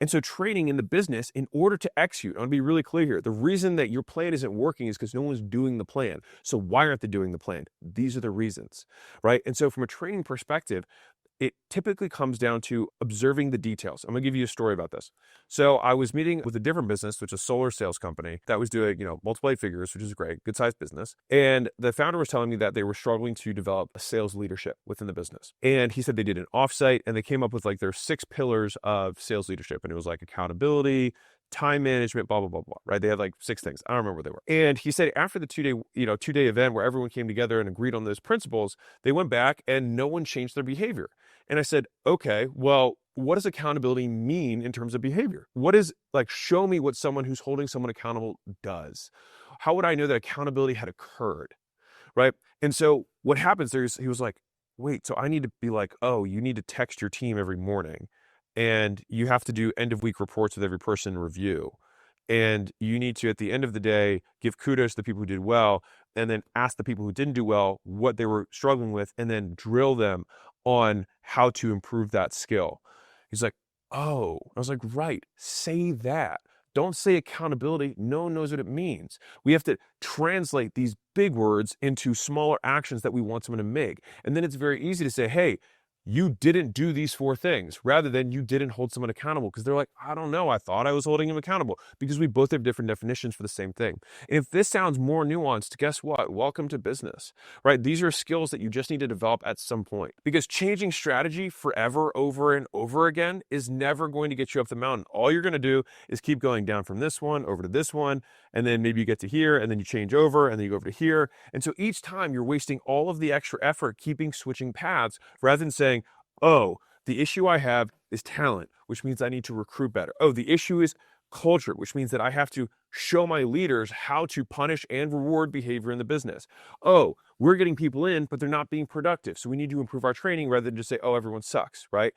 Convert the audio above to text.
And so training in the business in order to execute, I want to be really clear here. The reason that your plan isn't working is because no one's doing the plan. So why aren't they doing the plan? These are the reasons, right? And so from a training perspective, it typically comes down to observing the details. I'm gonna give you a story about this. So I was meeting with a different business, which is a solar sales company that was doing, multiple eight figures, which is great, good sized business. And the founder was telling me that they were struggling to develop a sales leadership within the business. And he said they did an offsite and they came up with like their 6 pillars of sales leadership. And it was like accountability, time management, blah, blah, blah, blah, right? They had like 6 things. I don't remember what they were. And he said after the 2-day event where everyone came together and agreed on those principles, they went back and no one changed their behavior. And I said, okay, well, what does accountability mean in terms of behavior? What is like, show me what someone who's holding someone accountable does. How would I know that accountability had occurred? Right. And so what happens there is he was like, wait, so I need to be like, oh, you need to text your team every morning and you have to do end of week reports with every person in review. And you need to, at the end of the day, give kudos to the people who did well and then ask the people who didn't do well what they were struggling with and then drill them on how to improve that skill. He's like, oh, I was like, right, say that. Don't say accountability. No one knows what it means. We have to translate these big words into smaller actions that we want someone to make. And then it's very easy to say, hey, you didn't do these 4 things rather than you didn't hold someone accountable because they're like, I don't know. I thought I was holding him accountable because we both have different definitions for the same thing. And if this sounds more nuanced, guess what? Welcome to business, right? These are skills that you just need to develop at some point because changing strategy forever, over and over again is never going to get you up the mountain. All you're going to do is keep going down from this one over to this one. And then maybe you get to here and then you change over and then you go over to here. And so each time you're wasting all of the extra effort keeping switching paths rather than saying, oh, the issue I have is talent, which means I need to recruit better. Oh, the issue is culture, which means that I have to show my leaders how to punish and reward behavior in the business. Oh, we're getting people in, but they're not being productive. So we need to improve our training rather than just say, oh, everyone sucks, right?